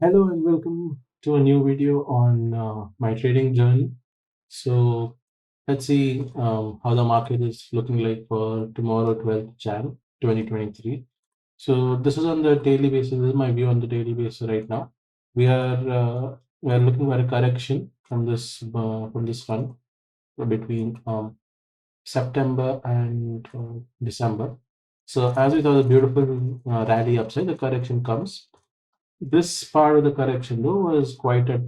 Hello and welcome to a new video on my trading journey. So let's see how the market is looking like for tomorrow, 12th Jan 2023. So this is on the daily basis. This is my view on the daily basis right now. We are looking for a correction from this run between September and December. So as we saw the beautiful rally upside, the correction comes. This part of the correction, though, was quite a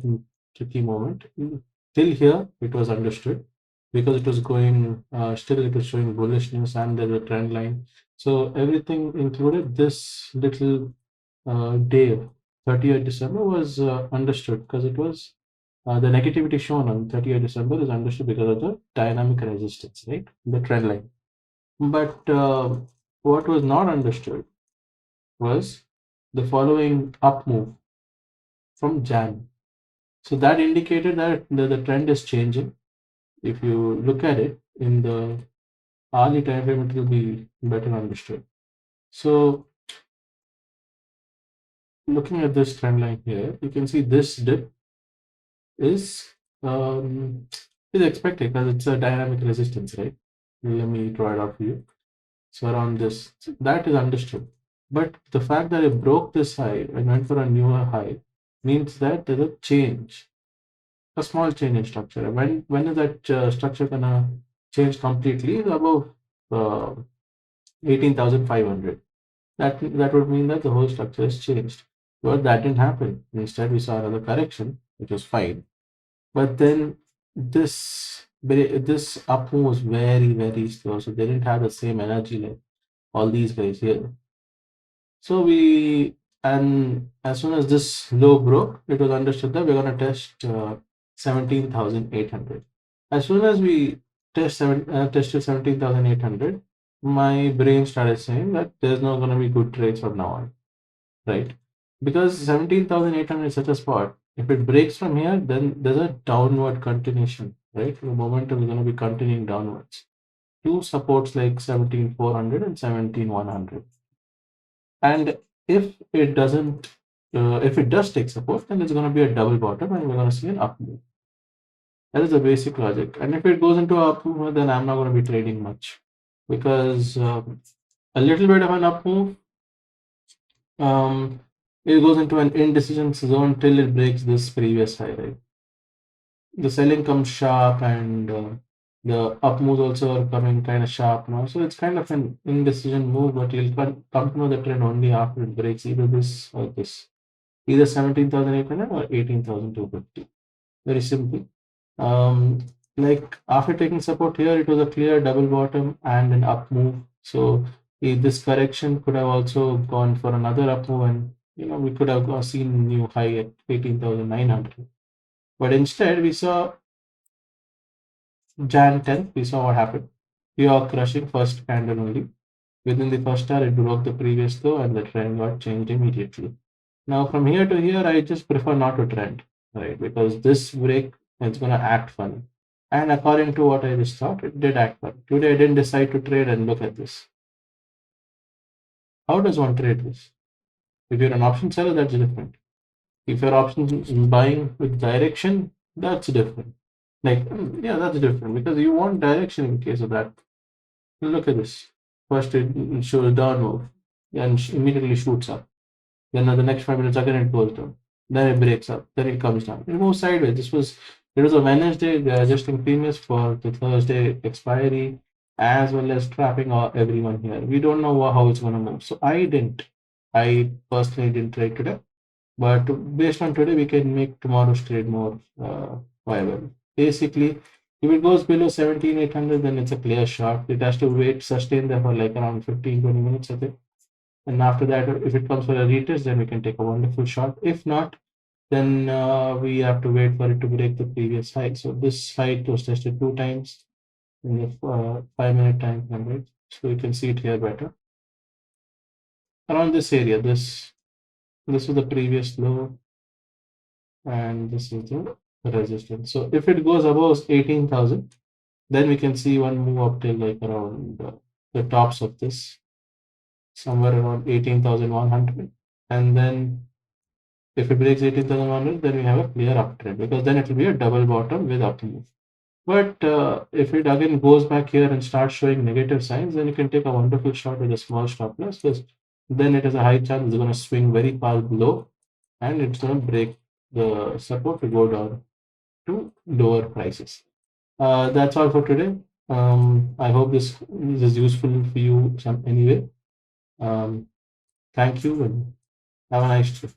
tricky moment. Till here, it was understood because it was going, still it was showing bullishness and there's a trend line. So everything included this little day, 30th December, was understood because it was the negativity shown on 30th December is understood because of the dynamic resistance, right? The trend line. But what was not understood was the following up move from Jan. So that indicated that the trend is changing. If you look at it in the hourly time frame, it will be better understood. So looking at this trend line here, you can see this dip is um, is expected because it's a dynamic resistance, right? Let me draw it out for you. So around this, that is understood. But the fact that it broke this high and went for a newer high means that there's a change, a small change in structure. When is that structure gonna change completely? Is above uh, 18,500. That would mean that the whole structure has changed. But that didn't happen. Instead, we saw another correction, which was fine. But then this up move was very slow, so they didn't have the same energy like all these guys here. So and as soon as this low broke, it was understood that we're gonna test 17,800. As soon as we tested 17,800, my brain started saying that there's not gonna be good trades from now on, right? Because 17,800 is such a spot. If it breaks from here, then there's a downward continuation, right? The momentum is gonna be continuing downwards. Two supports like 17,400 and 17,100. And if it doesn't, if it does take support, then it's going to be a double bottom and we're going to see an up move. That is the basic logic. And if it goes into a up move, then I'm not going to be trading much because a little bit of an up move, um, it goes into an indecision zone till it breaks this previous high, right? The selling comes sharp and the up moves also are coming kind of sharp now. So it's kind of an indecision move, but you'll come to know the trend only after it breaks either this or this. Either 17,800 or 18,250. Very simple. Like after taking support here, it was a clear double bottom and an up move. So this correction could have also gone for another up move, and we could have seen new high at 18,900. But instead, we saw Jan 10th. We saw what happened. We are crushing first candle only. Within the first hour, it broke the previous low, and the trend got changed immediately. Now from here to here, I just prefer not to trend, right? Because this break is gonna act funny. And according to what I just thought, it did act funny. Today I didn't decide to trade, and look at this. How does one trade this? If you're an option seller, that's different. If your option is buying with direction, that's different. Like, yeah, that's different because you want direction in case of that. Look at this. First it shows down move and immediately shoots up. Then the next 5 minutes again it goes down. Then it breaks up. Then it comes down. It moves sideways. It was a Wednesday. They are adjusting previous for the Thursday expiry as well as trapping everyone here. We don't know how it's going to move. So I personally didn't trade today. But based on today, we can make tomorrow's trade more viable. Basically, if it goes below 17,800, then it's a clear shot. It has to wait, sustain there for like around 15-20 minutes, I think. And after that, if it comes for a retest, then we can take a wonderful shot. If not, then we have to wait for it to break the previous high. So this height was tested 2 times in the 5 minute time frame, right? So you can see it here better. Around this area, this was the previous low, and this is the resistance. So if it goes above 18,000, then we can see one move up till like around the tops of this, somewhere around 18,100, and then If it breaks 18,100, then we have a clear uptrend, because then it will be a double bottom with up move. But if it again goes back here and starts showing negative signs, then you can take a wonderful shot with a small stop loss. Because then it has a high chance it's going to swing very far below, and it's going to break the support to go down to lower prices. That's all for today. I hope this is useful for you some anyway. Thank you and have a nice day.